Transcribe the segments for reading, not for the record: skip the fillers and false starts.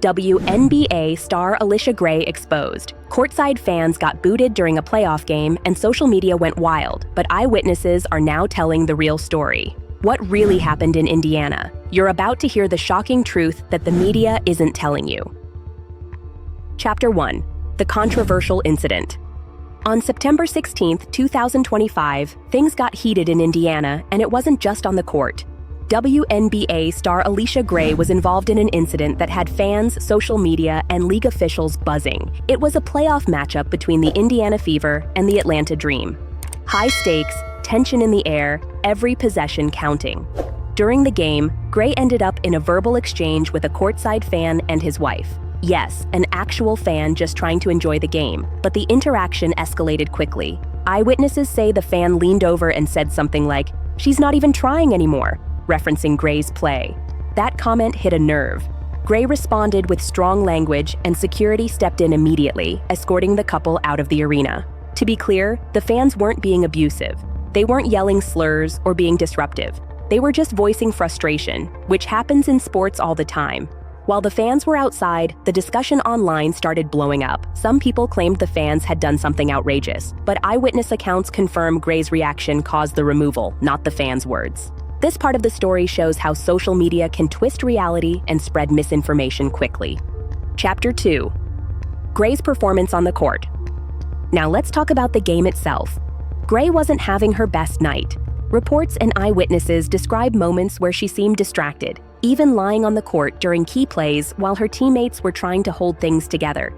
WNBA star Allisha Gray exposed. Courtside fans got booted during a playoff game and social media went wild, but eyewitnesses are now telling the real story. What really happened in Indiana? You're about to hear the shocking truth that the media isn't telling you. Chapter 1. The controversial incident. On September 16, 2025, things got heated in Indiana, and it wasn't just on the court. WNBA star Allisha Gray was involved in an incident that had fans, social media, and league officials buzzing. It was a playoff matchup between the Indiana Fever and the Atlanta Dream. High stakes, tension in the air, every possession counting. During the game, Gray ended up in a verbal exchange with a courtside fan and his wife. Yes, an actual fan just trying to enjoy the game, but the interaction escalated quickly. Eyewitnesses say the fan leaned over and said something like, "She's not even trying anymore," referencing Gray's play. That comment hit a nerve. Gray responded with strong language, and security stepped in immediately, escorting the couple out of the arena. To be clear, the fans weren't being abusive. They weren't yelling slurs or being disruptive. They were just voicing frustration, which happens in sports all the time. While the fans were outside, the discussion online started blowing up. Some people claimed the fans had done something outrageous, but eyewitness accounts confirm Gray's reaction caused the removal, not the fans' words. This part of the story shows how social media can twist reality and spread misinformation quickly. Chapter 2. Gray's performance on the court. Now let's talk about the game itself. Gray wasn't having her best night. Reports and eyewitnesses describe moments where she seemed distracted, even lying on the court during key plays while her teammates were trying to hold things together.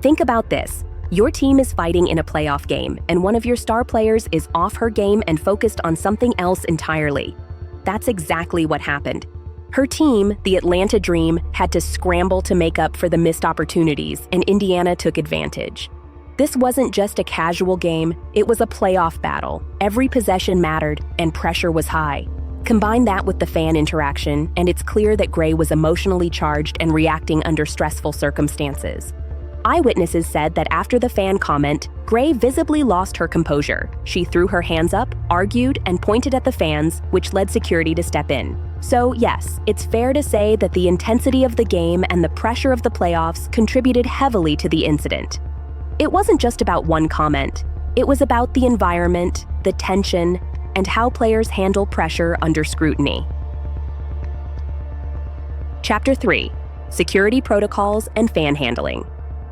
Think about this. Your team is fighting in a playoff game, and one of your star players is off her game and focused on something else entirely. That's exactly what happened. Her team, the Atlanta Dream, had to scramble to make up for the missed opportunities, and Indiana took advantage. This wasn't just a casual game, it was a playoff battle. Every possession mattered, and pressure was high. Combine that with the fan interaction, and it's clear that Gray was emotionally charged and reacting under stressful circumstances. Eyewitnesses said that after the fan comment, Gray visibly lost her composure. She threw her hands up, argued, and pointed at the fans, which led security to step in. So yes, it's fair to say that the intensity of the game and the pressure of the playoffs contributed heavily to the incident. It wasn't just about one comment. It was about the environment, the tension, and how players handle pressure under scrutiny. Chapter 3. Security protocols and fan handling.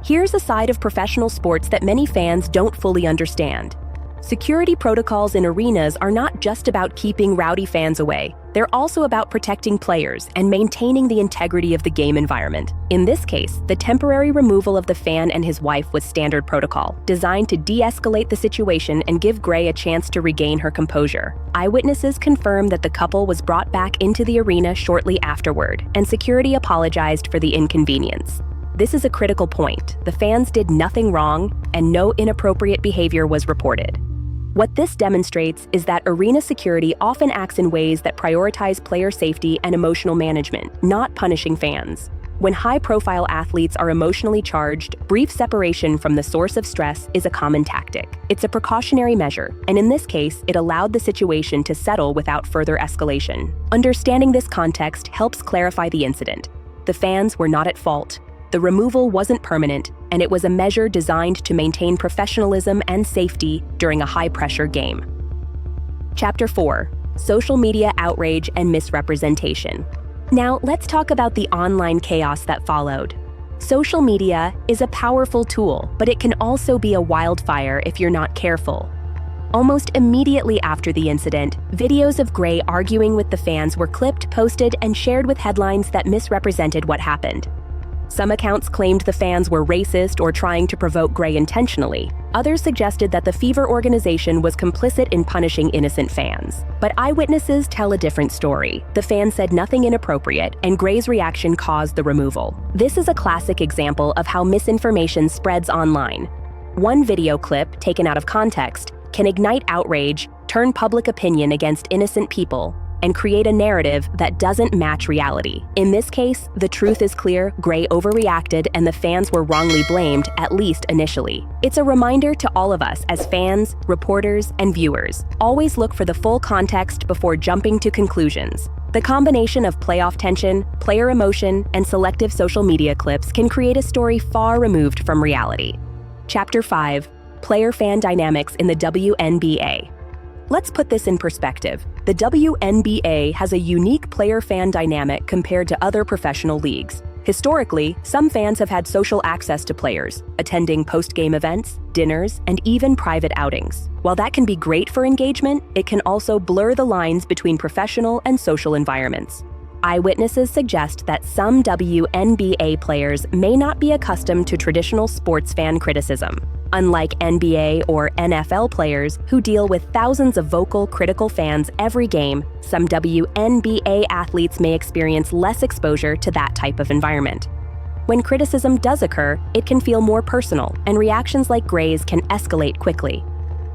Here's a side of professional sports that many fans don't fully understand. Security protocols in arenas are not just about keeping rowdy fans away. They're also about protecting players and maintaining the integrity of the game environment. In this case, the temporary removal of the fan and his wife was standard protocol, designed to de-escalate the situation and give Gray a chance to regain her composure. Eyewitnesses confirm that the couple was brought back into the arena shortly afterward, and security apologized for the inconvenience. This is a critical point. The fans did nothing wrong, and no inappropriate behavior was reported. What this demonstrates is that arena security often acts in ways that prioritize player safety and emotional management, not punishing fans. When high-profile athletes are emotionally charged, brief separation from the source of stress is a common tactic. It's a precautionary measure, and in this case, it allowed the situation to settle without further escalation. Understanding this context helps clarify the incident. The fans were not at fault. The removal wasn't permanent, and it was a measure designed to maintain professionalism and safety during a high-pressure game. Chapter 4. Social media outrage and misrepresentation. Now, let's talk about the online chaos that followed. Social media is a powerful tool, but it can also be a wildfire if you're not careful. Almost immediately after the incident, videos of Gray arguing with the fans were clipped, posted, and shared with headlines that misrepresented what happened. Some accounts claimed the fans were racist or trying to provoke Gray intentionally. Others suggested that the Fever organization was complicit in punishing innocent fans. But eyewitnesses tell a different story. The fans said nothing inappropriate, and Gray's reaction caused the removal. This is a classic example of how misinformation spreads online. One video clip, taken out of context, can ignite outrage, turn public opinion against innocent people, and create a narrative that doesn't match reality. In this case, the truth is clear: Gray overreacted and the fans were wrongly blamed, at least initially. It's a reminder to all of us as fans, reporters, and viewers. Always look for the full context before jumping to conclusions. The combination of playoff tension, player emotion, and selective social media clips can create a story far removed from reality. Chapter 5: Player-Fan Dynamics in the WNBA. Let's put this in perspective. The WNBA has a unique player-fan dynamic compared to other professional leagues. Historically, some fans have had social access to players, attending post-game events, dinners, and even private outings. While that can be great for engagement, it can also blur the lines between professional and social environments. Eyewitnesses suggest that some WNBA players may not be accustomed to traditional sports fan criticism. Unlike NBA or NFL players who deal with thousands of vocal, critical fans every game, some WNBA athletes may experience less exposure to that type of environment. When criticism does occur, it can feel more personal, and reactions like Gray's can escalate quickly.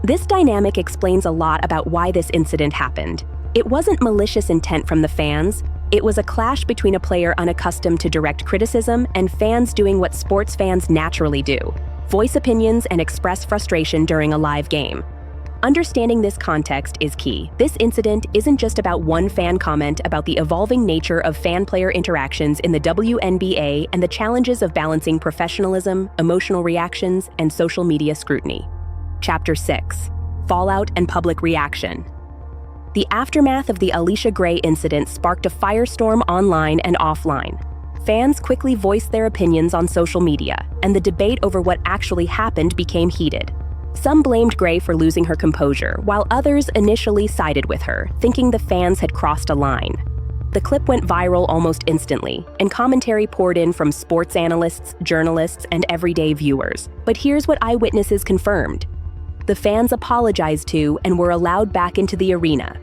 This dynamic explains a lot about why this incident happened. It wasn't malicious intent from the fans. It was a clash between a player unaccustomed to direct criticism and fans doing what sports fans naturally do: voice opinions and express frustration during a live game. Understanding this context is key. This incident isn't just about one fan comment about the evolving nature of fan-player interactions in the WNBA and the challenges of balancing professionalism, emotional reactions, and social media scrutiny. Chapter 6: Fallout and Public Reaction. The aftermath of the Allisha Gray incident sparked a firestorm online and offline. Fans quickly voiced their opinions on social media, and the debate over what actually happened became heated. Some blamed Gray for losing her composure, while others initially sided with her, thinking the fans had crossed a line. The clip went viral almost instantly, and commentary poured in from sports analysts, journalists, and everyday viewers. But here's what eyewitnesses confirmed. The fans apologized to and were allowed back into the arena.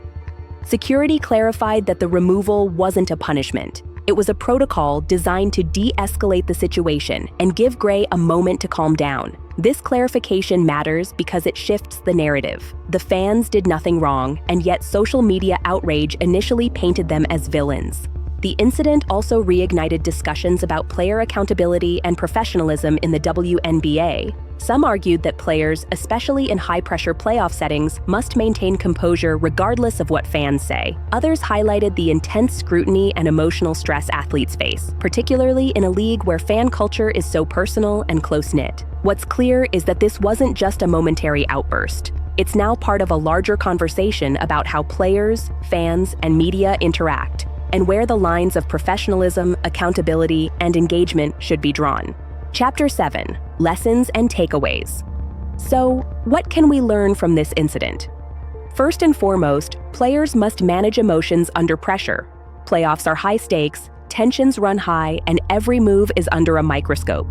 Security clarified that the removal wasn't a punishment. It was a protocol designed to de-escalate the situation and give Gray a moment to calm down. This clarification matters because it shifts the narrative. The fans did nothing wrong, and yet social media outrage initially painted them as villains. The incident also reignited discussions about player accountability and professionalism in the WNBA. Some argued that players, especially in high-pressure playoff settings, must maintain composure regardless of what fans say. Others highlighted the intense scrutiny and emotional stress athletes face, particularly in a league where fan culture is so personal and close-knit. What's clear is that this wasn't just a momentary outburst. It's now part of a larger conversation about how players, fans, and media interact, and where the lines of professionalism, accountability, and engagement should be drawn. Chapter 7: Lessons and Takeaways. So, what can we learn from this incident? First and foremost, players must manage emotions under pressure. Playoffs are high stakes, tensions run high, and every move is under a microscope.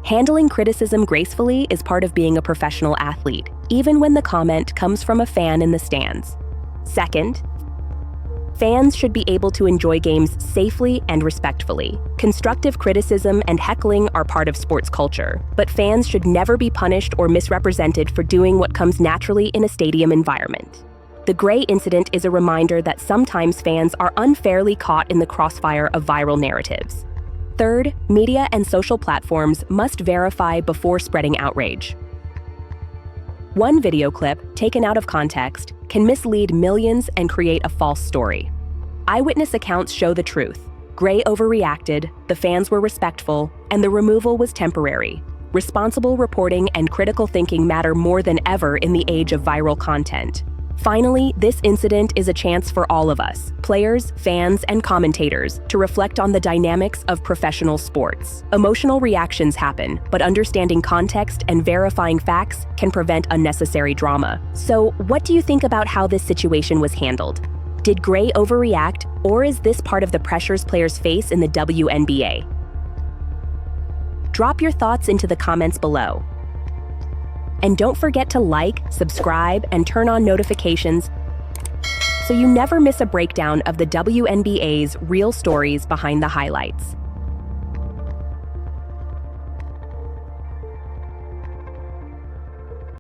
Handling criticism gracefully is part of being a professional athlete, even when the comment comes from a fan in the stands. Second, fans should be able to enjoy games safely and respectfully. Constructive criticism and heckling are part of sports culture, but fans should never be punished or misrepresented for doing what comes naturally in a stadium environment. The Gray incident is a reminder that sometimes fans are unfairly caught in the crossfire of viral narratives. Third, media and social platforms must verify before spreading outrage. One video clip, taken out of context, can mislead millions and create a false story. Eyewitness accounts show the truth. Gray overreacted, the fans were respectful, and the removal was temporary. Responsible reporting and critical thinking matter more than ever in the age of viral content. Finally, this incident is a chance for all of us, players, fans, and commentators, to reflect on the dynamics of professional sports. Emotional reactions happen, but understanding context and verifying facts can prevent unnecessary drama. So, what do you think about how this situation was handled? Did Gray overreact, or is this part of the pressures players face in the WNBA? Drop your thoughts into the comments below. And don't forget to like, subscribe, and turn on notifications so you never miss a breakdown of the WNBA's real stories behind the highlights.